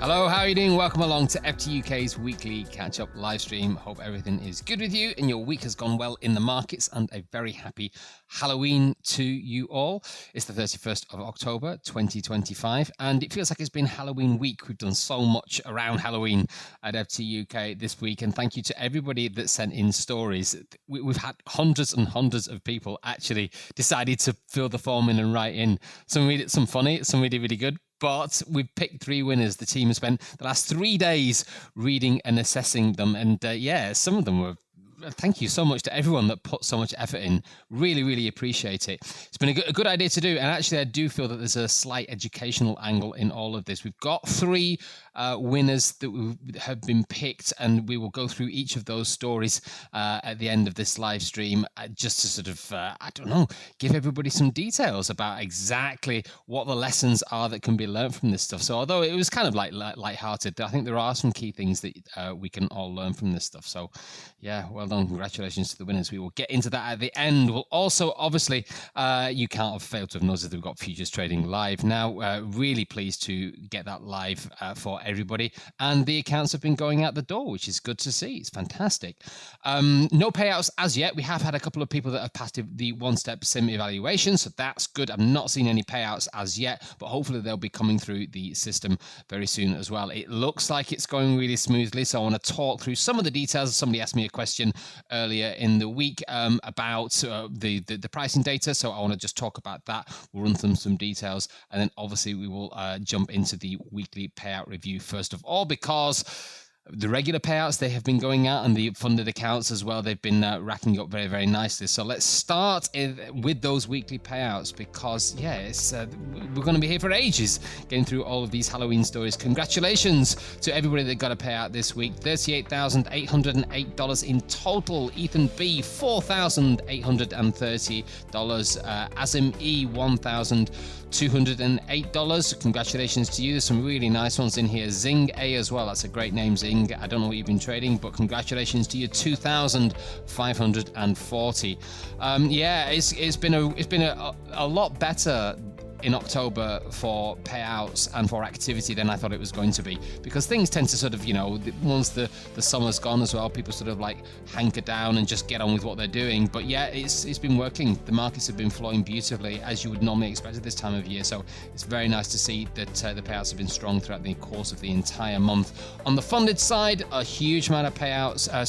Hello, how are you doing? Welcome along to FTUK's weekly catch-up live stream. Hope everything is good with you and your week has gone well in the markets, and a very happy Halloween to you all. It's the 31st of October 2025 and it feels like it's been Halloween week. We've done so much around Halloween at FTUK this week, and thank you to everybody that sent in stories. We've had hundreds and hundreds of people actually decided to fill the form in and write in. Some funny, some really good. But we've picked 3 winners. The team has spent the last 3 days reading and assessing them. And some of them were. Thank you so much to everyone that put so much effort in. Really appreciate it. It's been a good idea to do. And actually, I do feel that there's a slight educational angle in all of this. We've got 3 winners that have been picked, and we will go through each of those stories at the end of this live stream, just to sort of, give everybody some details about exactly what the lessons are that can be learned from this stuff. So although it was kind of light-hearted, I think there are some key things that we can all learn from this stuff. So yeah, well done. Congratulations to the winners. We will get into that at the end. We'll also, obviously, you can't have failed to have noticed that we've got futures trading live now. Really pleased to get that live for everybody. And the accounts have been going out the door, which is good to see. It's fantastic. No payouts as yet. We have had a couple of people that have passed the one-step sim evaluation, so that's good. I've not seen any payouts as yet, but hopefully they'll be coming through the system very soon as well. It looks like it's going really smoothly, so I want to talk through some of the details. Somebody asked me a question earlier in the week about the pricing data, so I want to just talk about that. We'll run through some details, and then obviously we will jump into the weekly payout review first of all, because the regular payouts, they have been going out, and the funded accounts as well, they've been racking up very nicely. So let's start with those weekly payouts, because we're going to be here for ages getting through all of these Halloween stories. Congratulations to everybody that got a payout this week. $38,808 in total. Ethan B, $4,830. Azim E, $1,208. Congratulations to you. There's some really nice ones in here. Zing A as well. That's a great name, Zing. I don't know what you've been trading, but congratulations to you. 2,540. It's been a lot better in October for payouts and for activity than I thought it was going to be, because things tend to sort of, once the summer's gone as well, people sort of like hanker down and just get on with what they're doing. But yeah, it's been working. The markets have been flowing beautifully, as you would normally expect at this time of year. So it's very nice to see that the payouts have been strong throughout the course of the entire month. On the funded side, a huge amount of payouts, a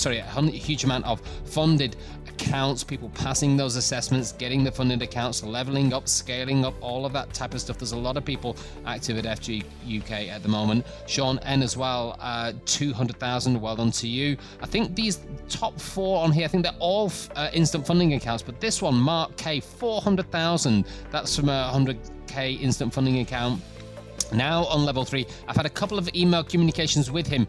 huge amount of funded accounts, people passing those assessments, getting the funded accounts, leveling up, scaling up, all of that type of stuff. There's a lot of people active at FTUK at the moment. Sean N as well, 200,000. Well done to you. I think these top 4 on here, I think they're all instant funding accounts, but this one, Mark K, 400,000. That's from a 100k instant funding account. Now on level 3, I've had a couple of email communications with him.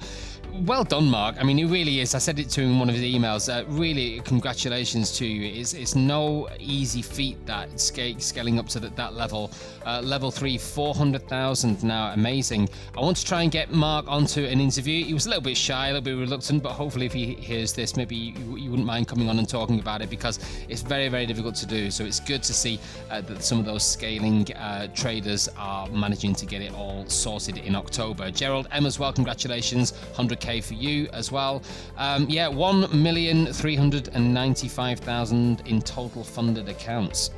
Well done, Mark. I mean, he really is. I said it to him in one of his emails. Really, congratulations to you. It's no easy feat, that scaling up to that level. Level 3, 400,000 now. Amazing. I want to try and get Mark onto an interview. He was a little bit shy, a little bit reluctant, but hopefully if he hears this, maybe you wouldn't mind coming on and talking about it, because it's very difficult to do. So it's good to see that some of those scaling traders are managing to get it all sorted in October. Gerald M as well, congratulations. 100k for you as well. 1,395,000 in total funded accounts.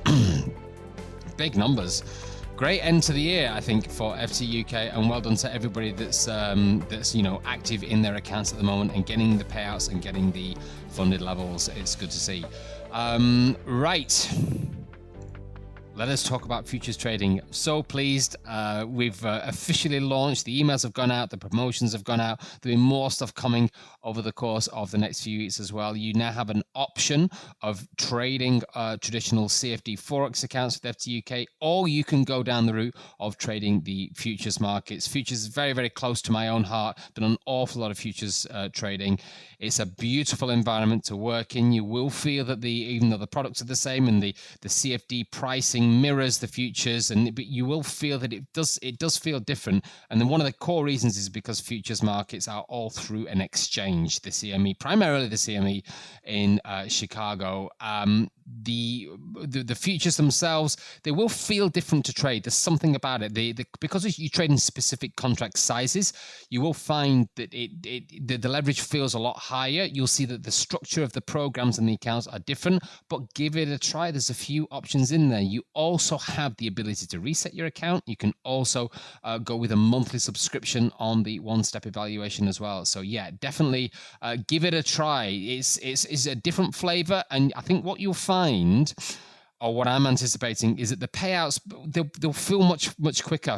Big numbers. Great end to the year, I think, for FTUK, and well done to everybody that's active in their accounts at the moment and getting the payouts and getting the funded levels. It's good to see. Right. Let us talk about futures trading. So pleased. We've officially launched. The emails have gone out. The promotions have gone out. There'll be more stuff coming over the course of the next few weeks as well. You now have an option of trading traditional CFD Forex accounts with FTUK, or you can go down the route of trading the futures markets. Futures is very close to my own heart. Done an awful lot of futures trading. It's a beautiful environment to work in. You will feel that even though the products are the same and the CFD pricing mirrors the futures, but you will feel that it does feel different. And then one of the core reasons is because futures markets are all through an exchange, the CME, primarily the CME in Chicago. the futures themselves, they will feel different to trade. There's something about it. Because you trade in specific contract sizes, you will find that the leverage feels a lot higher. You'll see that the structure of the programs and the accounts are different, but give it a try. There's a few options in there. You also have the ability to reset your account. You can also go with a monthly subscription on the one-step evaluation as well. So yeah, definitely give it a try. It's a different flavor, and I think what you'll find, or what I'm anticipating, is that the payouts, they'll feel much quicker,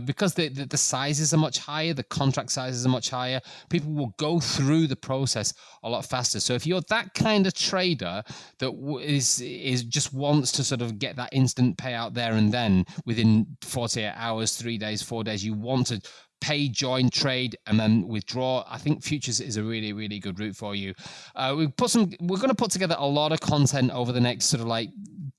because the sizes are much higher, the contract sizes are much higher. People will go through the process a lot faster. So if you're that kind of trader that is just wants to sort of get that instant payout there and then within 48 hours, 3 days, 4 days, you want to pay, join, trade, and then withdraw, I think futures is a really, really good route for you. We're going to put together a lot of content over the next sort of like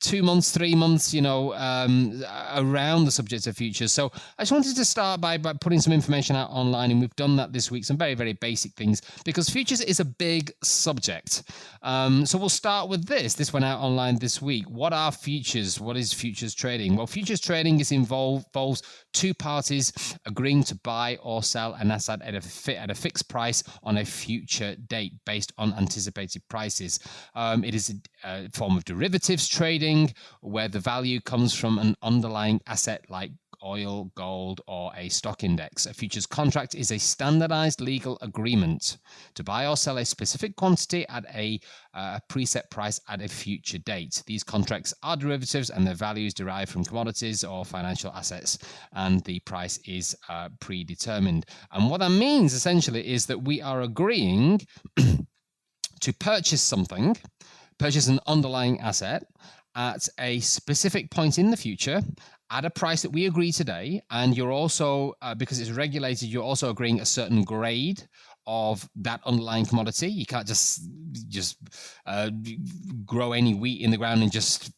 2 months, 3 months, around the subject of futures. So I just wanted to start by putting some information out online, and we've done that this week, some very, very basic things, because futures is a big subject. So we'll start with this went out online this week. What are futures? What is futures trading? Well, futures trading involves two parties agreeing to buy or sell an asset at a fixed price on a future date based on anticipated prices. It is a form of derivatives trading where the value comes from an underlying asset like oil, gold, or a stock index. A futures contract is a standardized legal agreement to buy or sell a specific quantity at a preset price at a future date. These contracts are derivatives, and their value is derived from commodities or financial assets, and the price is predetermined. And what that means essentially is that we are agreeing to purchase an underlying asset at a specific point in the future at a price that we agree today. And you're also, because it's regulated, you're also agreeing a certain grade of that underlying commodity. You can't just grow any wheat in the ground and just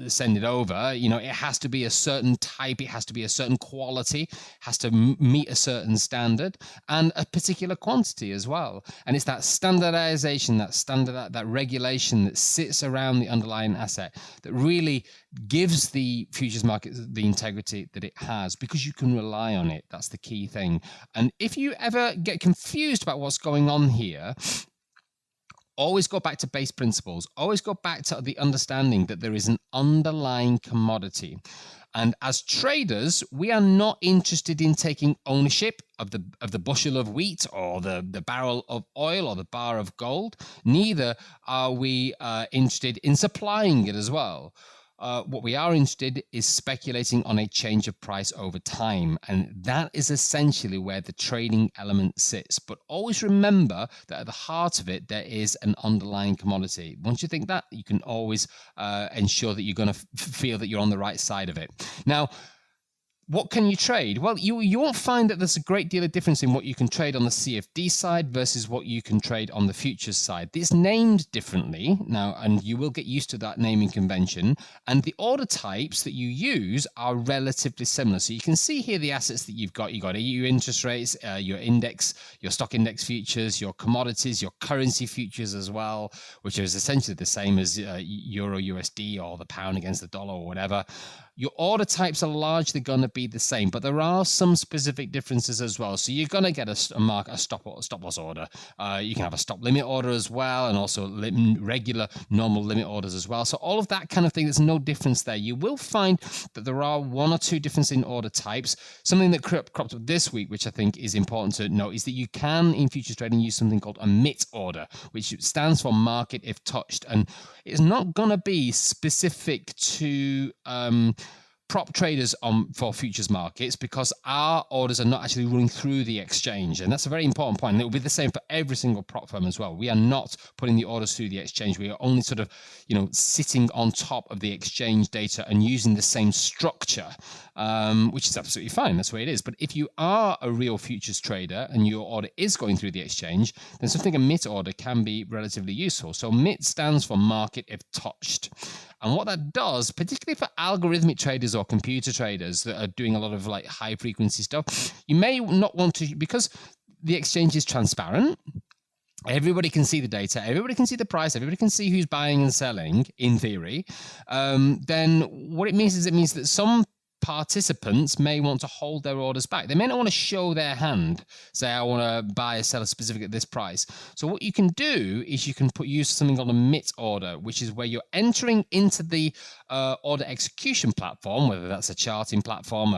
send it over. It has to be a certain type, it has to be a certain quality, has to meet a certain standard and a particular quantity as well. And it's that standardization, that regulation that sits around the underlying asset that really gives the futures market the integrity that it has, because you can rely on it. That's the key thing. And if you ever get confused about what's going on here, always go back to base principles. Always go back to the understanding that there is an underlying commodity. And as traders, we are not interested in taking ownership of the bushel of wheat or the barrel of oil or the bar of gold. Neither are we interested in supplying it as well. What we are interested is speculating on a change of price over time. And that is essentially where the trading element sits. But always remember that at the heart of it, there is an underlying commodity. Once you think that, you can always ensure that you're going to feel that you're on the right side of it. Now, what can you trade? Well, you won't find that there's a great deal of difference in what you can trade on the CFD side versus what you can trade on the futures side. It's named differently now, and you will get used to that naming convention. And the order types that you use are relatively similar. So you can see here the assets that you've got. You've got your interest rates, your index, your stock index futures, your commodities, your currency futures as well, which is essentially the same as Euro USD or the pound against the dollar or whatever. Your order types are largely going to be the same, but there are some specific differences as well. So you're going to get a stop loss order. You can have a stop limit order as well, and also regular normal limit orders as well. So all of that kind of thing, there's no difference there. You will find that there are one or two differences in order types. Something that cropped up this week, which I think is important to note, is that you can, in futures trading, use something called a MIT order, which stands for market if touched. And it's not going to be specific to prop traders for futures markets, because our orders are not actually running through the exchange. And that's a very important point. And it will be the same for every single prop firm as well. We are not putting the orders through the exchange. We are only sort of, sitting on top of the exchange data and using the same structure, which is absolutely fine. That's the way it is. But if you are a real futures trader and your order is going through the exchange, then something a MIT order can be relatively useful. So MIT stands for market if touched. And what that does, particularly for algorithmic traders or computer traders that are doing a lot of like high frequency stuff, you may not want to, because the exchange is transparent, everybody can see the data, everybody can see the price, everybody can see who's buying and selling, in theory, then what it means is that some participants may want to hold their orders back. They may not want to show their hand, say, I want to buy or sell a specific at this price. So what you can do is you can use something called a MIT order, which is where you're entering into the order execution platform, whether that's a charting platform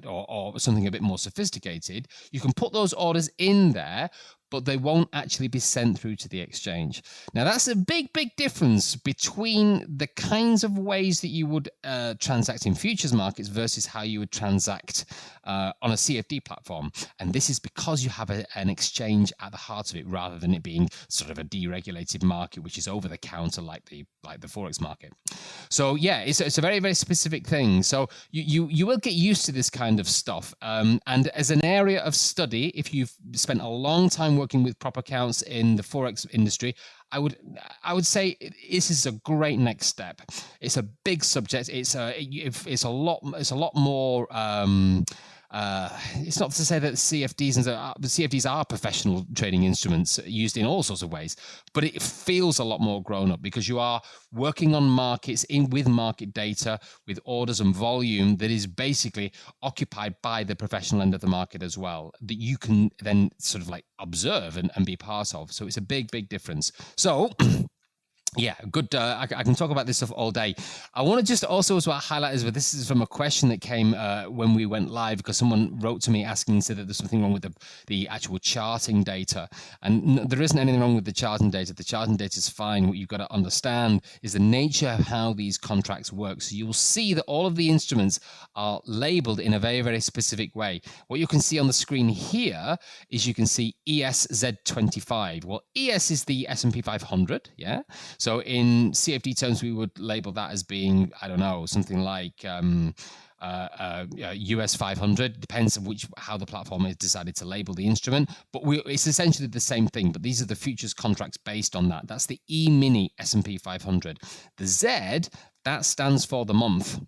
or something a bit more sophisticated. You can put those orders in there, but they won't actually be sent through to the exchange. Now, that's a big difference between the kinds of ways that you would transact in futures markets versus how you would transact on a CFD platform. And this is because you have an exchange at the heart of it, rather than it being sort of a deregulated market, which is over the counter like the Forex market. So yeah, it's a very specific thing. So you will get used to this kind of stuff. And as an area of study, if you've spent a long time working with prop accounts in the Forex industry, I would say this is a great next step. It's a big subject. It's a lot more. It's not to say that CFDs are professional trading instruments used in all sorts of ways, but it feels a lot more grown up because you are working on markets with market data, with orders and volume that is basically occupied by the professional end of the market as well, that you can then sort of like observe and be part of. So it's a big difference. So yeah, good. I can talk about this stuff all day. I want to just also as well highlight as well, this is from a question that came when we went live, because someone wrote to me asking, said that there's something wrong with the actual charting data. And there isn't anything wrong with the charting data. The charting data is fine. What you've got to understand is the nature of how these contracts work. So you'll see that all of the instruments are labeled in a very specific way. What you can see on the screen here is you can see ESZ25. Well, ES is the S&P 500, yeah? So in CFD terms, we would label that as being, I don't know, something like US 500. Depends on how the platform has decided to label the instrument. But it's essentially the same thing. But these are the futures contracts based on that. That's the E-mini S&P 500. The Z, that stands for the month.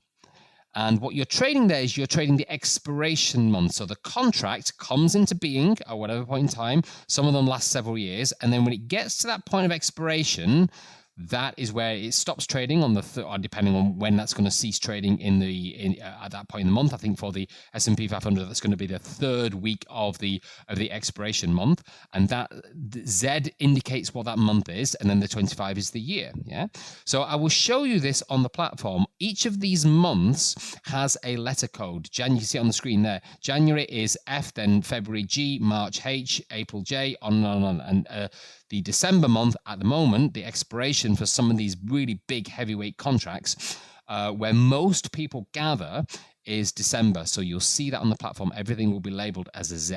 And what you're trading there is you're trading the expiration month. So the contract comes into being at whatever point in time. Some of them last several years. And then when it gets to that point of expiration, that is where it stops trading on or depending on when that's going to cease trading at that point in the month. I think for the S&P 500, that's going to be the third week of the expiration month, and that Z indicates what that month is, and then the 25 is the year. Yeah. So I will show you this on the platform. Each of these months has a letter code. You can see it on the screen there. January is F, then February G, March H, April J, on and on. And the December month at the moment, the expiration for some of these really big heavyweight contracts, where most people gather, is December. So you'll see that on the platform. Everything will be labeled as a Z,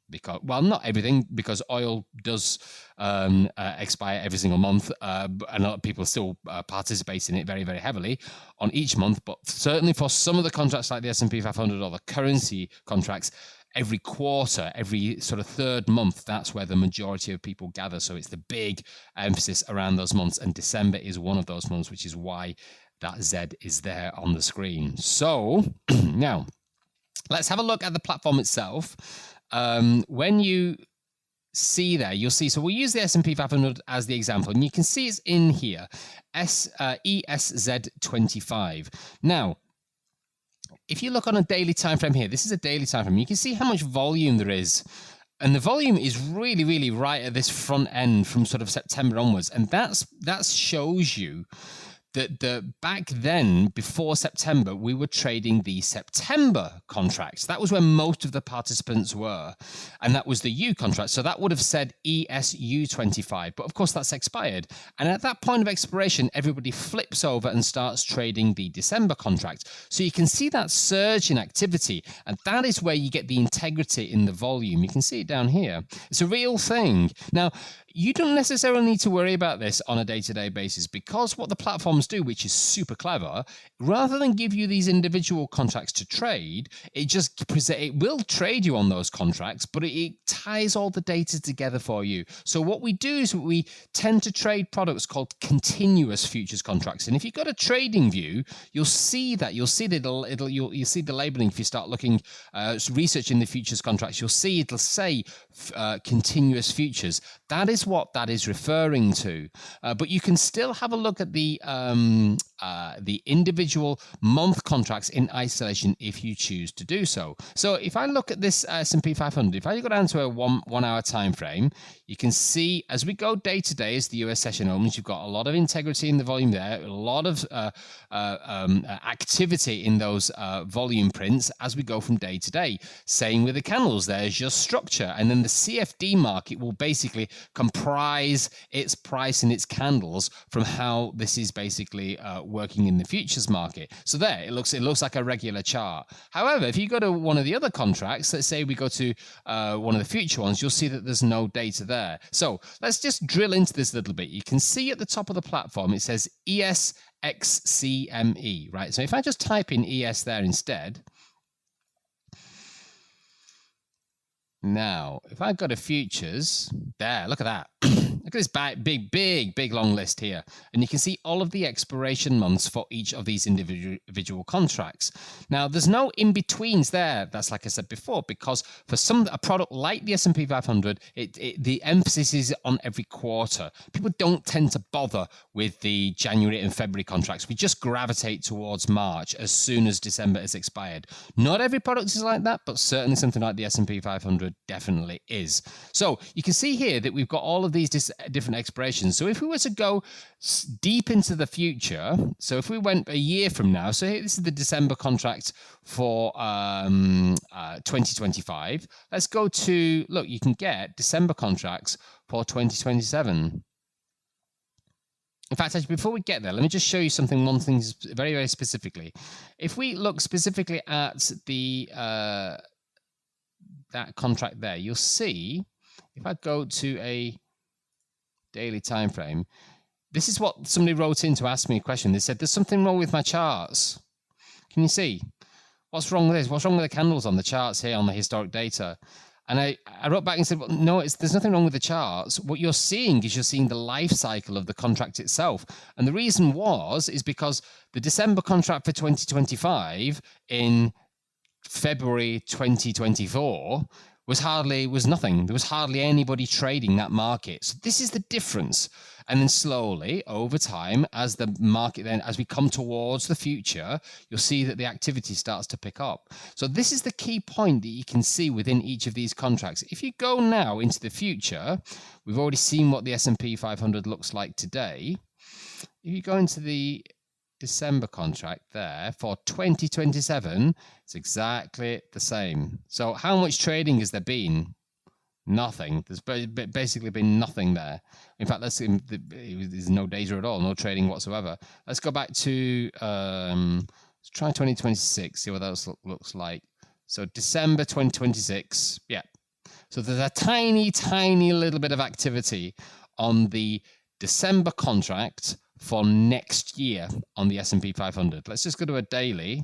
because, well, not everything, because oil does expire every single month, and a lot of people still participate in it very heavily on each month. But certainly for some of the contracts like the S&P 500 or the currency contracts, every quarter, every sort of third month, that's where the majority of people gather. So it's the big emphasis around those months, and December is one of those months, which is why that Z is there on the screen. So now let's have a look at the platform itself. When you see there, you'll see, so we'll use the S&P 500 as the example, and you can see it's in here, ESZ25. Now, if you look on a daily time frame here, this is a daily time frame, you can see how much volume there is. And the volume is really right at this front end from sort of September onwards. And that shows you that back then, before September, we were trading the September contracts. That was where most of the participants were. And that was the U contract. So that would have said ESU25. But of course, that's expired. And at that point of expiration, everybody flips over and starts trading the December contract. So you can see that surge in activity. And that is where you get the integrity in the volume. You can see it down here. It's a real thing. Now, you don't necessarily need to worry about this on a day-to-day basis, because what the platforms do, which is super clever, rather than give you these individual contracts to trade, it will trade you on those contracts, but it ties all the data together for you. So what we do is we tend to trade products called continuous futures contracts. And if you've got a trading view, you'll see that. You'll see the labeling. If you start looking, researching the futures contracts, you'll see it'll say continuous futures. That is what that is referring to. But you can still have a look at the individual month contracts in isolation if you choose to do so. So if I look at this S&P 500, if I go down to a one hour time frame, you can see as we go day to day as the US session opens, you've got a lot of integrity in the volume there, a lot of activity in those volume prints as we go from day to day. Same with the candles, there's your structure. And then the CFD market will basically comprise its price and its candles from how this is basically working in the futures market. So there, it looks like a regular chart. However, if you go to one of the other contracts, let's say we go to one of the future ones, you'll see that there's no data there. So let's just drill into this a little bit. You can see at the top of the platform, it says ESXCME, right? So if I just type in ES there instead, now, if I go to futures, there, look at that. Look at this big, long list here. And you can see all of the expiration months for each of these individual contracts. Now, there's no in-betweens there. That's like I said before, because for a product like the S&P 500, the emphasis is on every quarter. People don't tend to bother with the January and February contracts. We just gravitate towards March as soon as December is expired. Not every product is like that, but certainly something like the S&P 500 definitely is. So you can see here that we've got all of these different expirations. So if we were to go deep into the future, so if we went a year from now, so this is the December contract for 2025. Let's go to, look, you can get December contracts for 2027. In fact, actually, before we get there, let me just show you one thing very, very specifically. If we look specifically at the that contract there, you'll see, if I go to a daily time frame, this is what somebody wrote in to ask me a question. They said, there's something wrong with my charts. Can you see? What's wrong with this? What's wrong with the candles on the charts here on the historic data? And I wrote back and said, well, no, there's nothing wrong with the charts. What you're seeing the life cycle of the contract itself. And the reason is because the December contract for 2025 in February 2024 was nothing. There was hardly anybody trading that market. So this is the difference. And then slowly over time, as the market as we come towards the future, you'll see that the activity starts to pick up. So this is the key point that you can see within each of these contracts. If you go now into the future, we've already seen what the S&P 500 looks like today. If you go into the December contract there for 2027, it's exactly the same. So how much trading has there been? Nothing. There's basically been nothing there. In fact, there's no data at all, no trading whatsoever. Let's go back to let's try 2026, see what that looks like. So December 2026, yeah. So there's a tiny little bit of activity on the December contract for next year on the S&P 500. Let's just go to a daily.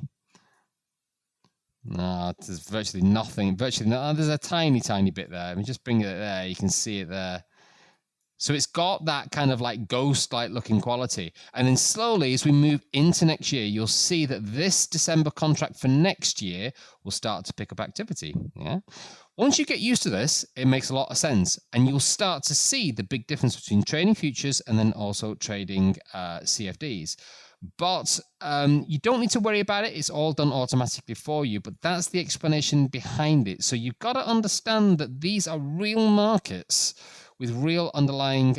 No, there's virtually nothing. There's a tiny bit there. Let me just bring it there. You can see it there. So it's got that kind of like ghost-like looking quality. And then slowly, as we move into next year, you'll see that this December contract for next year will start to pick up activity. Yeah. Once you get used to this, it makes a lot of sense. And you'll start to see the big difference between trading futures and then also trading CFDs. But you don't need to worry about it. It's all done automatically for you. But that's the explanation behind it. So you've got to understand that these are real markets with real underlying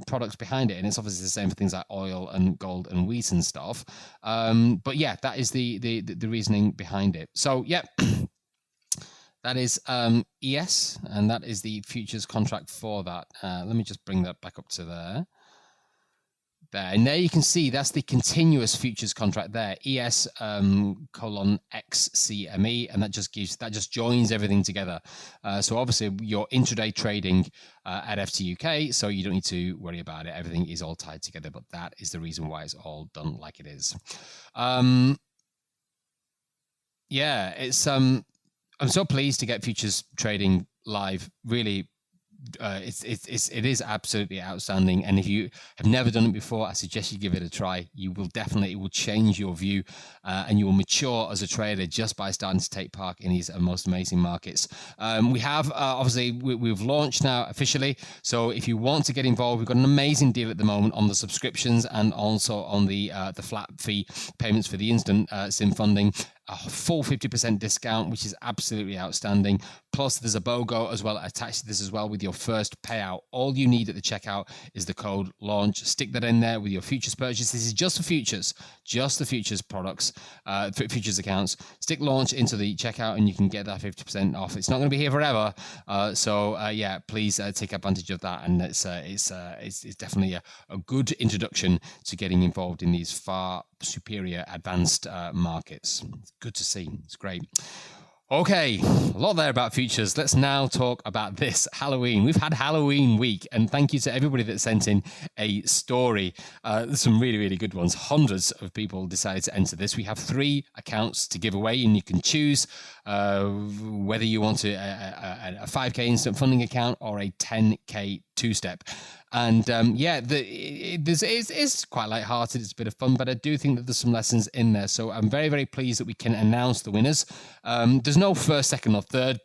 products behind it. And it's obviously the same for things like oil and gold and wheat and stuff. But yeah, that is the reasoning behind it. So yeah, that is ES, and that is the futures contract for that. Let me just bring that back up to there. And there you can see that's the continuous futures contract there, ES colon XCME, and that just joins everything together. So obviously you're intraday trading at FTUK, so you don't need to worry about it. Everything is all tied together, but that is the reason why it's all done like it is. Yeah, it's I'm so pleased to get futures trading live. Really it is absolutely outstanding. And if you have never done it before, I suggest you give it a try. It will change your view, and you will mature as a trader just by starting to take part in these most amazing markets. We have obviously we've launched now officially. So if you want to get involved, we've got an amazing deal at the moment on the subscriptions and also on the flat fee payments for the instant sim funding. A full 50% discount, which is absolutely outstanding. Plus, there's a BOGO as well attached to this as well with your first payout. All you need at the checkout is the code launch. Stick that in there with your futures purchase. This is just for futures, just the futures products, futures accounts. Stick launch into the checkout and you can get that 50% off. It's not going to be here forever. Yeah, please take advantage of that. And it's definitely a good introduction to getting involved in these far superior advanced markets. It's good to see. It's great. Okay, a lot there about futures. Let's now talk about this Halloween. We've had Halloween week, and thank you to everybody that sent in a story. Some really, really good ones. Hundreds of people decided to enter this. We have 3 accounts to give away, and you can choose whether you want a 5K instant funding account or a 10K two-step. And it's quite light-hearted. It's a bit of fun, but I do think that there's some lessons in there. So I'm very, very pleased that we can announce the winners. There's no first, second, or third,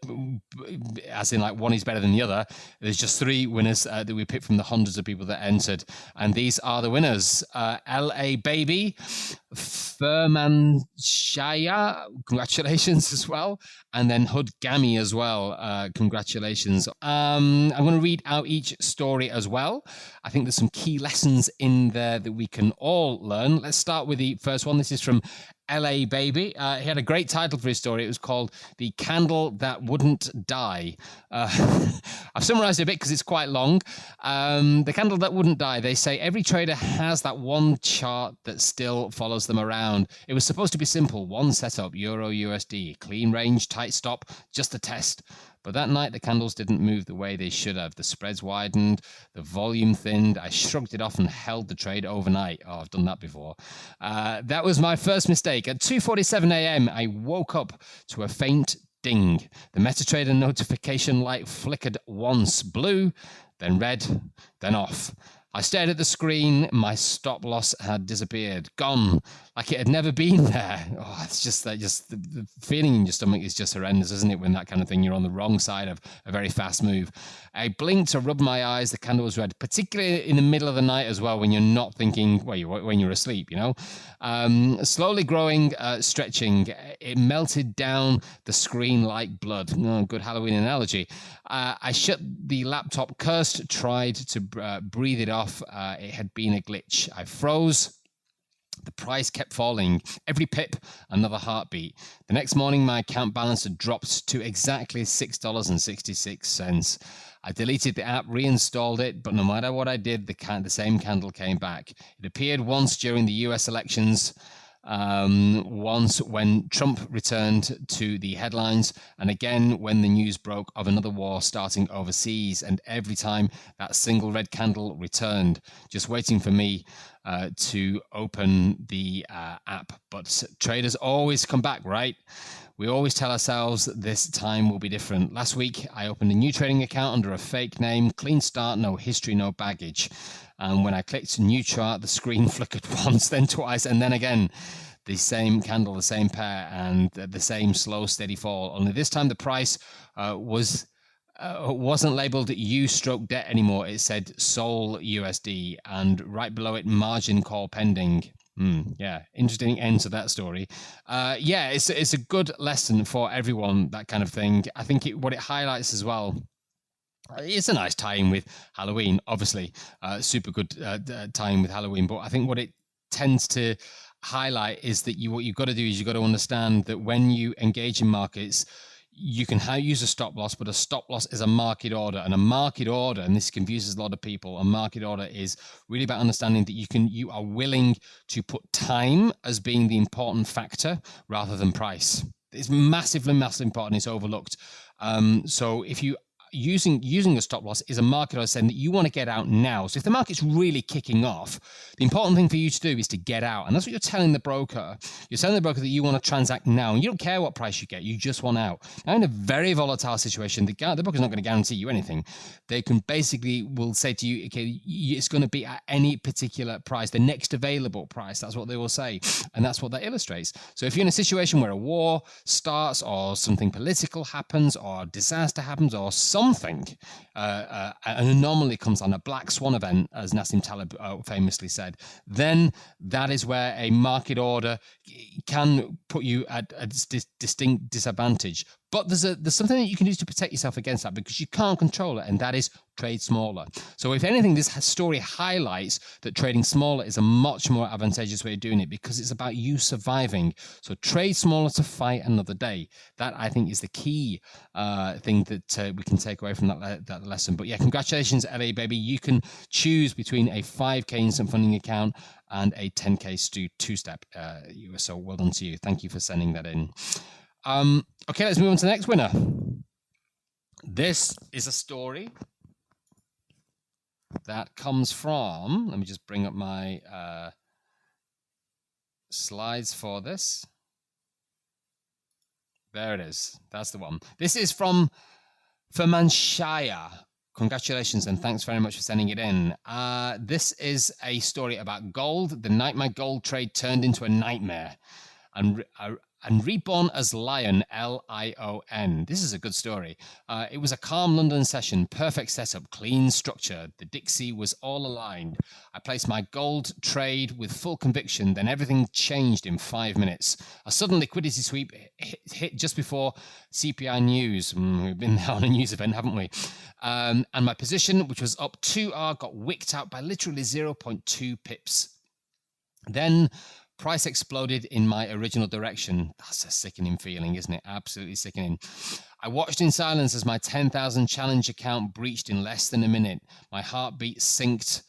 as in like one is better than the other. There's just 3 winners that we picked from the hundreds of people that entered. And these are the winners. LA Baby, Furman Shaya, congratulations as well. And then Hood Gammy as well, congratulations. I'm going to read out each story as well. I think there's some key lessons in there that we can all learn. Let's start with the first one. This is from LA Baby. He had a great title for his story. It was called The Candle That Wouldn't Die. I've summarized it a bit because it's quite long. The candle that wouldn't die. They say every trader has that one chart that still follows them around. It was supposed to be simple. One setup, Euro USD, clean range, tight stop, just a test. But that night, the candles didn't move the way they should have. The spreads widened, the volume thinned. I shrugged it off and held the trade overnight. Oh, I've done that before. That was my first mistake. At 2:47 a.m., I woke up to a faint ding. The MetaTrader notification light flickered once, blue, then red, then off. I stared at the screen. My stop loss had disappeared, gone, like it had never been there. Oh, it's just that, the feeling in your stomach is just horrendous, isn't it? When that kind of thing, you're on the wrong side of a very fast move. I blinked to rub my eyes. The candle was red, particularly in the middle of the night as well, when you're not thinking, when you're asleep, you know. Slowly growing, stretching. It melted down the screen like blood. Oh, good Halloween analogy. I shut the laptop, cursed, tried to breathe it off. It had been a glitch. I froze. The price kept falling. Every pip, another heartbeat. The next morning, my account balance had dropped to exactly $6.66. I deleted the app, reinstalled it, but no matter what I did, the same candle came back. It appeared once during the US elections, once when Trump returned to the headlines, and again when the news broke of another war starting overseas, and every time that single red candle returned, just waiting for me to open the app. But traders always come back, right? We always tell ourselves this time will be different. Last week, I opened a new trading account under a fake name, clean start, no history, no baggage. And when I clicked new chart, the screen flickered once, then twice, and then again. The same candle, the same pair, and the same slow, steady fall. Only this time the price wasn't labeled U/debt anymore. It said Sol USD, and right below it, margin call pending. Yeah, interesting end to that story. It's a good lesson for everyone, that kind of thing. I think what it highlights as well, it's a nice tie-in with Halloween, obviously. Super good tie-in with Halloween. But I think what it tends to highlight is that what you've got to do is you've got to understand that when you engage in markets, you can use a stop loss, but a stop loss is a market order. And a market order, and this confuses a lot of people, a market order is really about understanding that you are willing to put time as being the important factor rather than price. It's massively, massively important. It's overlooked. So if you using a stop loss is a market order saying that you want to get out now. So if the market's really kicking off, the important thing for you to do is to get out. And that's what you're telling the broker. You're telling the broker that you want to transact now, and you don't care what price you get. You just want out. Now, in a very volatile situation, the broker's not going to guarantee you anything. They can basically will say to you, okay, it's going to be at any particular price, the next available price. That's what they will say. And that's what that illustrates. So if you're in a situation where a war starts or something political happens or disaster happens or something, an anomaly comes on, a black swan event, as Nassim Taleb famously said, then that is where a market order can put you at a distinct disadvantage. But there's something that you can do to protect yourself against that, because you can't control it, and that is trade smaller. So if anything, this story highlights that trading smaller is a much more advantageous way of doing it, because it's about you surviving. So trade smaller to fight another day. That, I think, is the key thing that we can take away from that lesson. But yeah, congratulations, LA baby. You can choose between a 5K instant funding account and a 10K two-step. So well done to you. Thank you for sending that in. Okay, let's move on to the next winner. This is a story that comes from, let me just bring up my slides for this. There it is. That's the one. This is from Fermanshire. Congratulations and thanks very much for sending it in. This is a story about gold. The night my gold trade turned into a nightmare and reborn as Lion, Lion. This is a good story. It was a calm London session, perfect setup, clean structure. The Dixie was all aligned. I placed my gold trade with full conviction, then everything changed in 5 minutes. A sudden liquidity sweep hit just before CPI news. We've been there on a news event, haven't we? And my position, which was up 2R, got wicked out by literally 0.2 pips. Then price exploded in my original direction. That's a sickening feeling, isn't it? Absolutely sickening. I watched in silence as my 10,000 challenge account breached in less than a minute. My heartbeat synced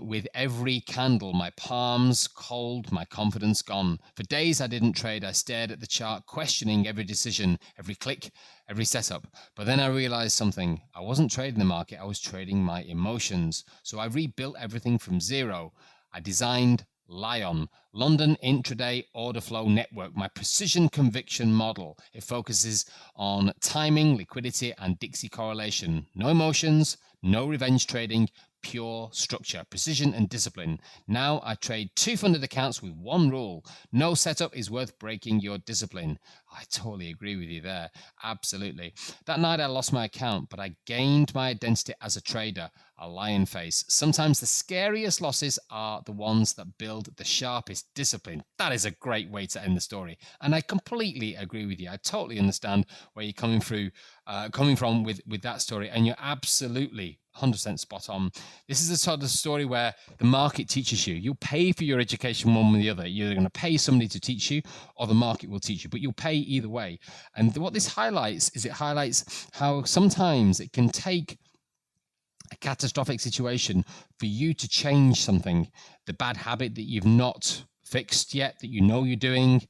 with every candle. My palms cold, my confidence gone. For days I didn't trade. I stared at the chart, questioning every decision, every click, every setup. But then I realized something. I wasn't trading the market. I was trading my emotions. So I rebuilt everything from zero. I designed Lion, London Intraday Order Flow Network, my precision conviction model. It focuses on timing, liquidity, and Dixie correlation. No emotions, no revenge trading, pure structure, precision, and discipline. Now I trade 2 funded accounts with one rule. No setup is worth breaking your discipline. I totally agree with you there. Absolutely. That night I lost my account, but I gained my identity as a trader, a lion face. Sometimes the scariest losses are the ones that build the sharpest discipline. That is a great way to end the story. And I completely agree with you. I totally understand where you're coming from with that story. And you're absolutely 100% spot on. This is the sort of story where the market teaches you. You'll pay for your education one way or the other. You're going to pay somebody to teach you, or the market will teach you, but you'll pay either way. And what this highlights is it highlights how sometimes it can take a catastrophic situation for you to change something, the bad habit that you've not fixed yet, that you know you're doing,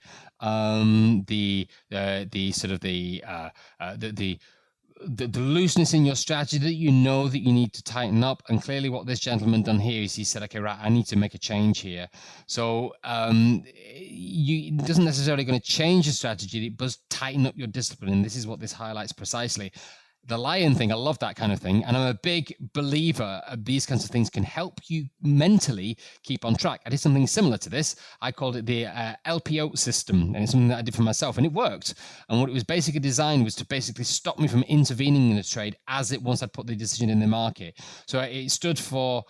the looseness in your strategy that you know that you need to tighten up. And clearly what this gentleman done here is he said, okay, right, I need to make a change here. So it doesn't necessarily going to change your strategy, it does tighten up your discipline. And this is what this highlights precisely. The lion thing, I love that kind of thing. And I'm a big believer of these kinds of things can help you mentally keep on track. I did something similar to this. I called it the LPO system. And it's something that I did for myself. And it worked. And what it was basically designed was to basically stop me from intervening in the trade once I'd put the decision in the market. So it stood for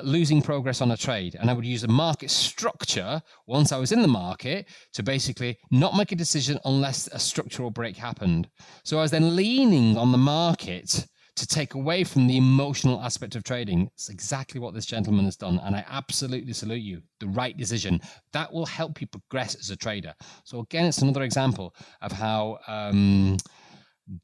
losing progress on a trade. And I would use a market structure once I was in the market to basically not make a decision unless a structural break happened. So I was then leaning on the market to take away from the emotional aspect of trading. It's exactly what this gentleman has done. And I absolutely salute you. The right decision. That will help you progress as a trader. So again, it's another example of how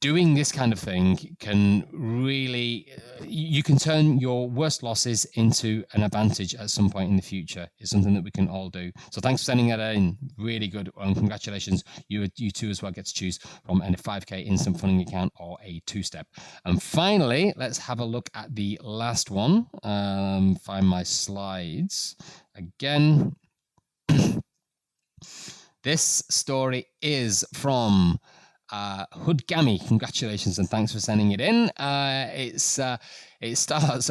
doing this kind of thing can really, you can turn your worst losses into an advantage at some point in the future. It's something that we can all do. So thanks for sending that in. Really good. And congratulations. You too as well get to choose from a 5K instant funding account or a two-step. And finally, let's have a look at the last one. Find my slides again. This story is from Hoodgammy. Congratulations and thanks for sending it in. It starts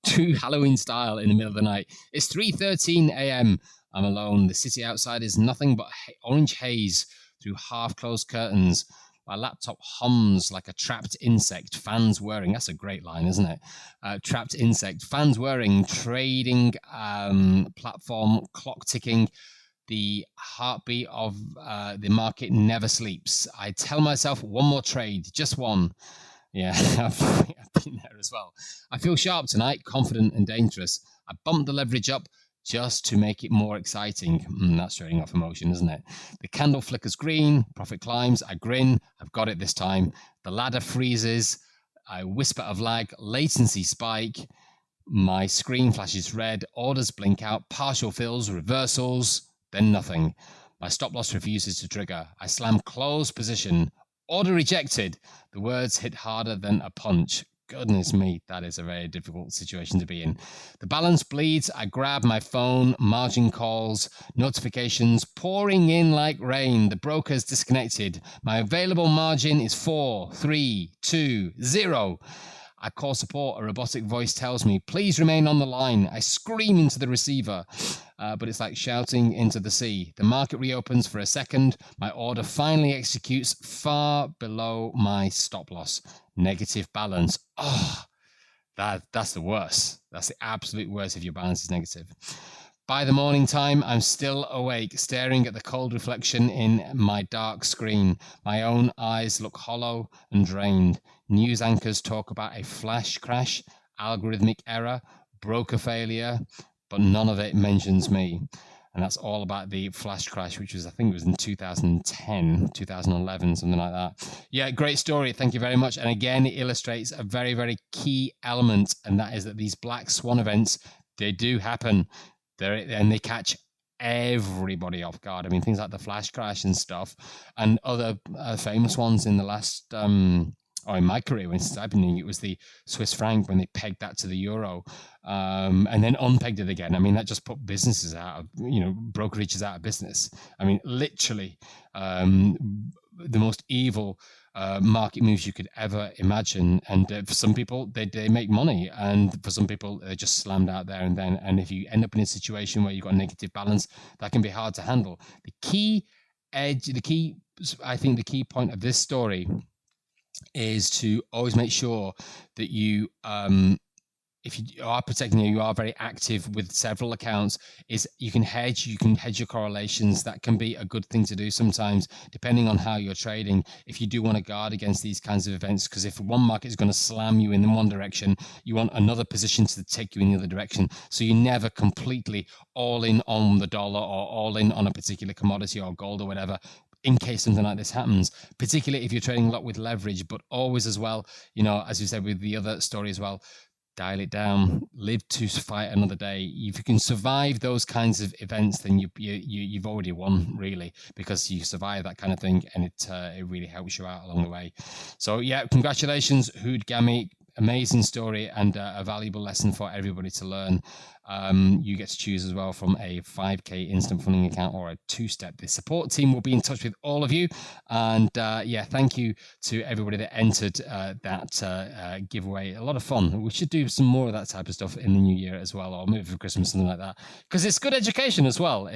true Halloween style in the middle of the night. It's 3:13 a.m. I'm alone. The city outside is nothing but orange haze through half-closed curtains. My laptop hums like a trapped insect, fans whirring. That's a great line, isn't it? Trapped insect, fans whirring, trading platform, clock ticking. The heartbeat of the market never sleeps. I tell myself one more trade, just one. Yeah, I've been there as well. I feel sharp tonight, confident and dangerous. I bumped the leverage up just to make it more exciting. That's showing off emotion, isn't it? The candle flickers green, profit climbs. I grin. I've got it this time. The ladder freezes. I whisper of lag, latency spike. My screen flashes red. Orders blink out. Partial fills, reversals. Then nothing. My stop loss refuses to trigger. I slam close position. Order rejected. The words hit harder than a punch. Goodness me, that is a very difficult situation to be in. The balance bleeds. I grab my phone. Margin calls, notifications pouring in like rain. The broker's disconnected. My available margin is 4, 3, 2, 0. I call support. A robotic voice tells me, please remain on the line. I scream into the receiver, but it's like shouting into the sea. The market reopens for a second. My order finally executes far below my stop loss. Negative balance. Oh, that's the worst. That's the absolute worst if your balance is negative. By the morning time, I'm still awake, staring at the cold reflection in my dark screen. My own eyes look hollow and drained. News anchors talk about a flash crash, algorithmic error, broker failure, but none of it mentions me. And that's all about the flash crash, which was, I think it was in 2010, 2011, something like that. Yeah, great story. Thank you very much. And again, it illustrates a very, very key element, and that is that these black swan events, they do happen. And they catch everybody off guard. I mean, things like the flash crash and stuff, and other famous ones in the last, or in my career, when I've been doing it, was the Swiss franc when they pegged that to the euro, and then unpegged it again. I mean, that just put businesses out of, brokerages out of business. I mean, literally, the most evil market moves you could ever imagine. And for some people, they make money, and for some people, they're just slammed out there and then. And if you end up in a situation where you've got a negative balance, that can be hard to handle. I think the key point of this story is to always make sure that you, if you are protecting, you are very active with several accounts, is you can hedge your correlations. That can be a good thing to do sometimes, depending on how you're trading. If you do want to guard against these kinds of events, because if one market is going to slam you in one direction, you want another position to take you in the other direction. So you're never completely all in on the dollar or all in on a particular commodity or gold or whatever, in case something like this happens, particularly if you're trading a lot with leverage, but always as well, as you said with the other story as well, dial it down, live to fight another day. If you can survive those kinds of events, then you've already won, really, because you survive that kind of thing, and it really helps you out along the way. So yeah, congratulations, Hoodgammy. Amazing story and a valuable lesson for everybody to learn. You get to choose as well from a 5K instant funding account or a two-step. The support team will be in touch with all of you. And thank you to everybody that entered that giveaway. A lot of fun. We should do some more of that type of stuff in the new year as well, or maybe for Christmas, something like that, because it's good education as well.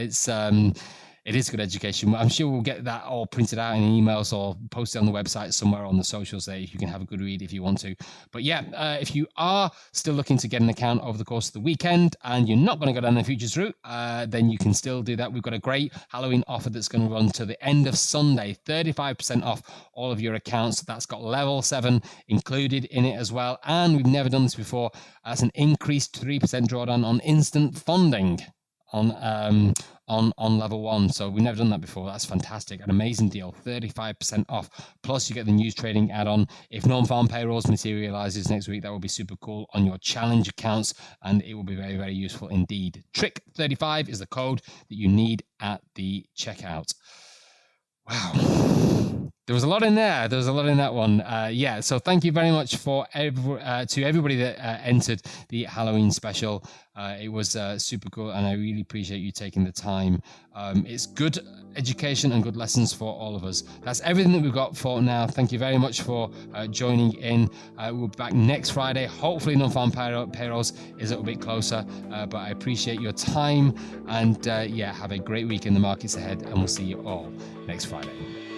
It is good education. I'm sure we'll get that all printed out in emails or posted on the website somewhere on the socials there. You can have a good read if you want to. But yeah, if you are still looking to get an account over the course of the weekend and you're not going to go down the futures route, then you can still do that. We've got a great Halloween offer that's going to run to the end of Sunday, 35% off all of your accounts. That's got level 7 included in it as well. And we've never done this before. That's an increased 3% drawdown on instant funding on level 1. So we've never done that before. That's fantastic. An amazing deal, 35% off. Plus you get the news trading add-on. If non-farm payrolls materializes next week, that will be super cool on your challenge accounts, and it will be very, very useful indeed. Trick 35 is the code that you need at the checkout. Wow. There was a lot in there. There was a lot in that one. Yeah, so thank you very much to everybody that entered the Halloween special. It was super cool, and I really appreciate you taking the time. It's good education and good lessons for all of us. That's everything that we've got for now. Thank you very much for joining in. We'll be back next Friday. Hopefully non-farm payrolls is a little bit closer, but I appreciate your time, and yeah, have a great week in the markets ahead, and we'll see you all next Friday.